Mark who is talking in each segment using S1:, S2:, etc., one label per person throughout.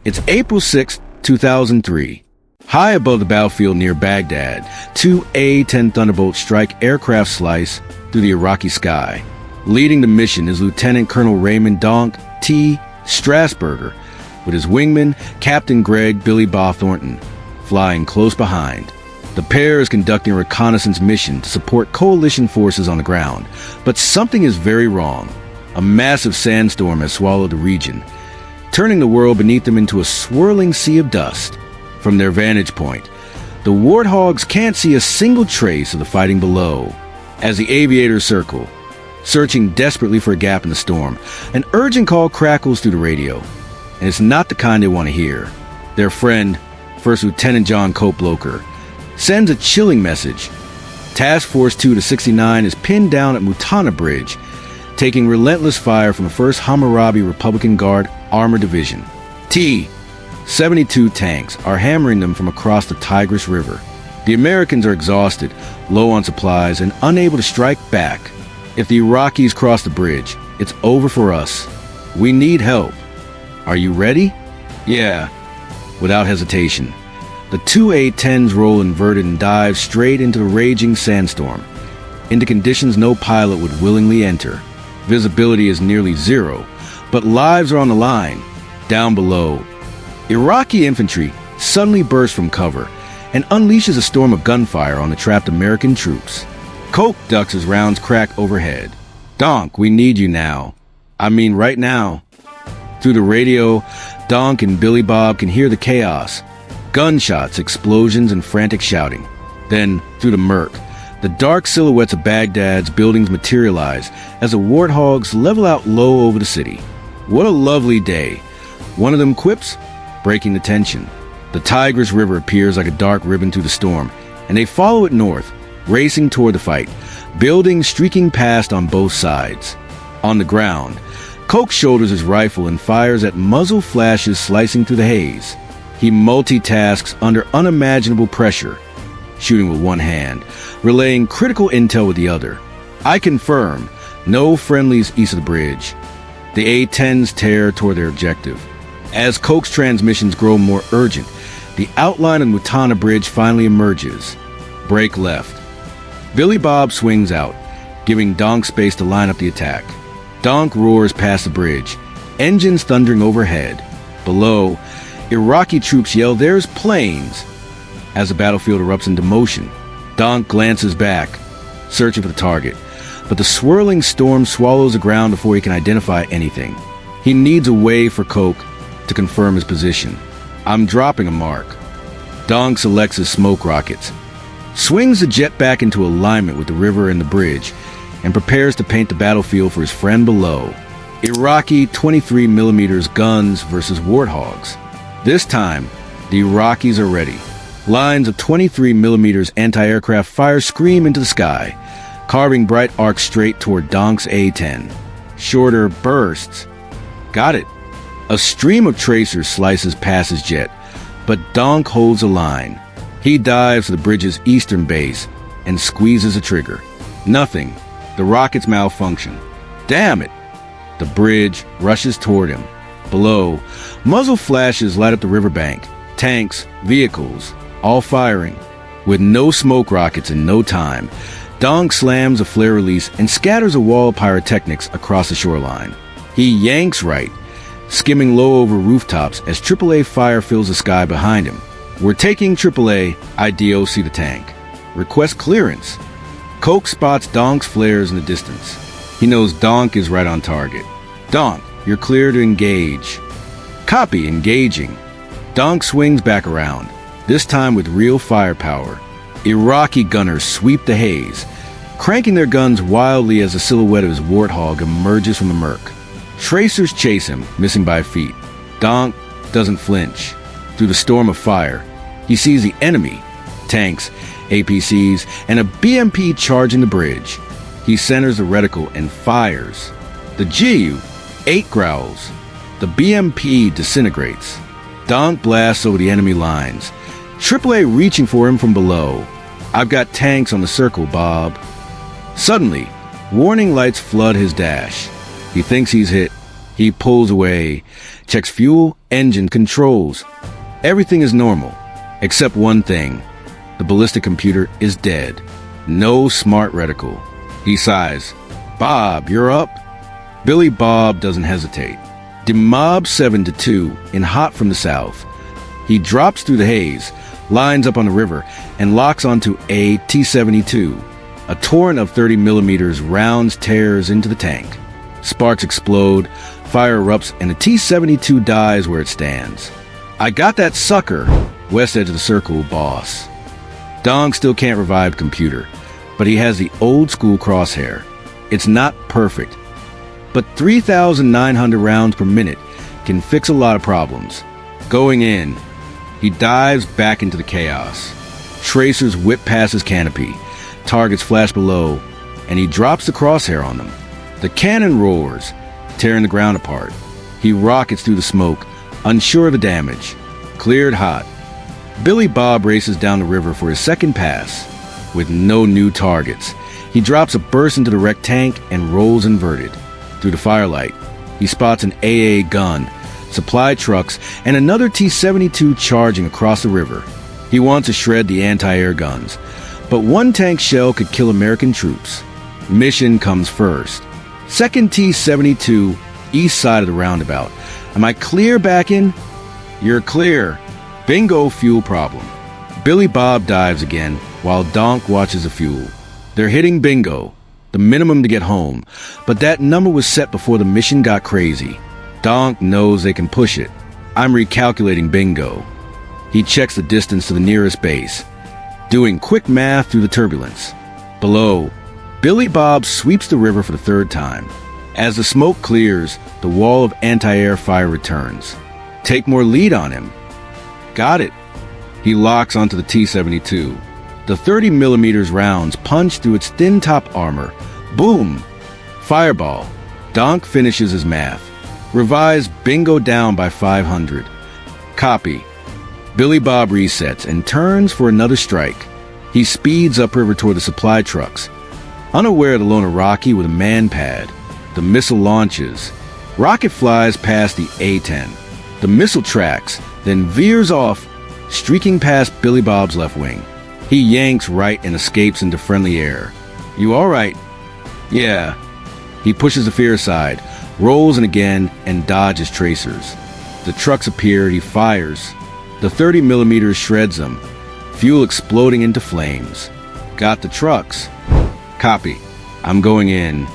S1: It's April 6, 2003. High above the battlefield near Baghdad, two A-10 Thunderbolt strike aircraft slice through the Iraqi sky. Leading the mission is Lieutenant Colonel Raymond Donk T. Strasburger, with his wingman, Captain Billy Bob Thornton, flying close behind. The pair is conducting a reconnaissance mission to support coalition forces on the ground, but something is very wrong. A massive sandstorm has swallowed the region, turning the world beneath them into a swirling sea of dust. From their vantage point, the Warthogs can't see a single trace of the fighting below. As the aviators circle, searching desperately for a gap in the storm, an urgent call crackles through the radio, and it's not the kind they want to hear. Their friend, First Lieutenant John Cope-Loker, sends a chilling message. Task Force 2 to 69 is pinned down at Muthanna Bridge, taking relentless fire from the 1st Hammurabi Republican Guard Armored Division. T-72 tanks are hammering them from across the Tigris River. The Americans are exhausted, low on supplies, and unable to strike back. If the Iraqis cross the bridge, it's over for us. We need help. Are you ready? Yeah. Without hesitation, the two A-10s roll inverted and dive straight into the raging sandstorm, into conditions no pilot would willingly enter. Visibility is nearly zero, but lives are on the line. Down below, Iraqi infantry suddenly bursts from cover and unleashes a storm of gunfire on the trapped American troops. Cope ducks as rounds crack overhead. Donk, we need you now. I mean right now. Through the radio, Donk and Billy Bob can hear the chaos. Gunshots, explosions, and frantic shouting. Then, through the murk, the dark silhouettes of Baghdad's buildings materialize as the Warthogs level out low over the city. What a lovely day. One of them quips, breaking the tension. The Tigris River appears like a dark ribbon through the storm, and they follow it north, racing toward the fight, buildings streaking past on both sides. On the ground, Coke shoulders his rifle and fires at muzzle flashes slicing through the haze. He multitasks under unimaginable pressure, shooting with one hand, relaying critical intel with the other. I confirm, no friendlies east of the bridge. The A-10s tear toward their objective. As Coke's transmissions grow more urgent, the outline of the Muthanna Bridge finally emerges. Break left. Billy Bob swings out, giving Donk space to line up the attack. Donk roars past the bridge, engines thundering overhead. Below, Iraqi troops yell, "There's planes!" As the battlefield erupts into motion, Donk glances back, searching for the target, but the swirling storm swallows the ground before he can identify anything. He needs a way for Coke to confirm his position. I'm dropping a mark. Donk selects his smoke rockets, swings the jet back into alignment with the river and the bridge, and prepares to paint the battlefield for his friend below. Iraqi 23mm guns versus Warthogs. This time, the Iraqis are ready. Lines of 23mm anti-aircraft fire scream into the sky, carving bright arcs straight toward Donk's A-10. Shorter bursts. Got it. A stream of tracers slices past his jet, but Donk holds a line. He dives to the bridge's eastern base and squeezes the trigger. Nothing. The rockets malfunction. Damn it! The bridge rushes toward him. Below, muzzle flashes light up the riverbank. Tanks, vehicles, all firing. With no smoke rockets and no time, Donk slams a flare release and scatters a wall of pyrotechnics across the shoreline. He yanks right, skimming low over rooftops as AAA fire fills the sky behind him. We're taking AAA, IDOC the tank. Request clearance. Coke spots Donk's flares in the distance. He knows Donk is right on target. Donk, you're clear to engage. Copy, engaging. Donk swings back around, this time with real firepower. Iraqi gunners sweep the haze, cranking their guns wildly as the silhouette of his Warthog emerges from the murk. Tracers chase him, missing by feet. Donk doesn't flinch. Through the storm of fire, he sees the enemy, tanks, APCs, and a BMP charging the bridge. He centers the reticle and fires. The Ju-8 growls. The BMP disintegrates. Donk blasts over the enemy lines, AAA reaching for him from below. I've got tanks on the circle, Bob. Suddenly, warning lights flood his dash. He thinks he's hit. He pulls away, checks fuel engine, controls. Everything is normal, except one thing. The ballistic computer is dead. No smart reticle. He sighs. Bob, you're up? Billy Bob doesn't hesitate. Demob 7-2 in hot from the south. He drops through the haze, lines up on the river, and locks onto a T-72. A torrent of 30mm rounds tears into the tank. Sparks explode, fire erupts, and the T-72 dies where it stands. I got that sucker, west edge of the circle, boss. Donk still can't revive the computer, but he has the old-school crosshair. It's not perfect, but 3,900 rounds per minute can fix a lot of problems. Going in, he dives back into the chaos. Tracers whip past his canopy, targets flash below, and he drops the crosshair on them. The cannon roars, tearing the ground apart. He rockets through the smoke, unsure of the damage. Cleared hot. Billy Bob races down the river for his second pass. With no new targets, he drops a burst into the wrecked tank and rolls inverted. Through the firelight, he spots an AA gun, supply trucks, and another T-72 charging across the river. He wants to shred the anti-air guns, but one tank shell could kill American troops. Mission comes first. Second T-72, east side of the roundabout. Am I clear back in? You're clear. Bingo, fuel problem. Billy Bob dives again, while Donk watches the fuel. They're hitting bingo, the minimum to get home, but that number was set before the mission got crazy. Donk knows they can push it. I'm recalculating bingo. He checks the distance to the nearest base, doing quick math through the turbulence. Below, Billy Bob sweeps the river for the third time. As the smoke clears, the wall of anti-air fire returns. Take more lead on him. Got it. He locks onto the T-72. The 30mm rounds punch through its thin top armor. Boom! Fireball. Donk finishes his math. Revise bingo down by 500. Copy. Billy Bob resets and turns for another strike. He speeds upriver toward the supply trucks. Unaware of the lone Iraqi with a man pad, the missile launches. Rocket flies past the A-10. The missile tracks, then veers off, streaking past Billy Bob's left wing. He yanks right and escapes into friendly air. You all right? Yeah. He pushes the fear aside, rolls in again, and dodges tracers. The trucks appear, he fires. The 30mm shreds them, fuel exploding into flames. Got the trucks. Copy. I'm going in.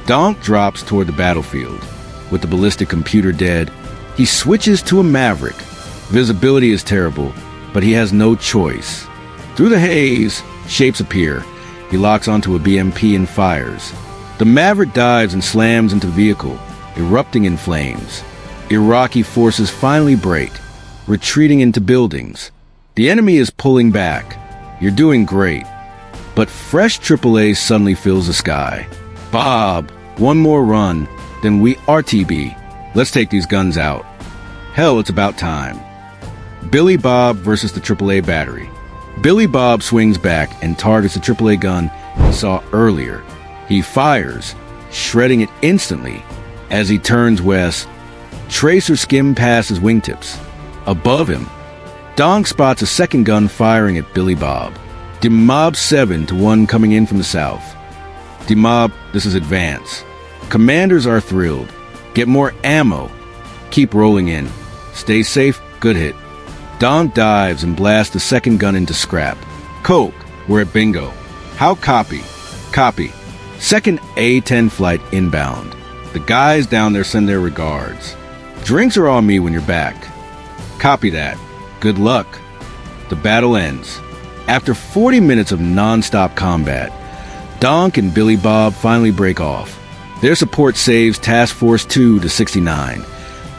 S1: Donk drops toward the battlefield. With the ballistic computer dead, he switches to a Maverick. Visibility is terrible, but he has no choice. Through the haze, shapes appear. He locks onto a BMP and fires. The Maverick dives and slams into the vehicle, erupting in flames. Iraqi forces finally break, retreating into buildings. The enemy is pulling back. You're doing great. But fresh AAA suddenly fills the sky. Bob, one more run, then we RTB. Let's take these guns out. Hell, it's about time. Billy Bob versus the AAA battery. Billy Bob swings back and targets the AAA gun he saw earlier. He fires, shredding it instantly. As he turns west, tracers skim past his wingtips. Above him, Donk spots a second gun firing at Billy Bob. Demob 7-1 coming in from the south. Demob, this is advance. Commanders are thrilled. Get more ammo. Keep rolling in. Stay safe, good hit. Donk dives and blasts the second gun into scrap. Coke, we're at bingo. How copy? Copy. Second A-10 flight inbound. The guys down there send their regards. Drinks are on me when you're back. Copy that. Good luck. The battle ends. After 40 minutes of non-stop combat, Donk and Billy Bob finally break off. Their support saves Task Force 2 to 69.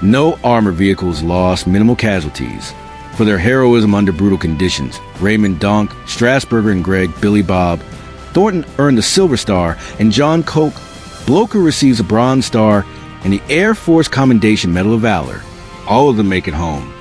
S1: No armor vehicles lost, minimal casualties. For their heroism under brutal conditions, Raymond, Donk, Strasburger and Billy Bob, Thornton earned the Silver Star, and John Koch, Bloker receives a Bronze Star and the Air Force Commendation Medal of Valor. All of them make it home.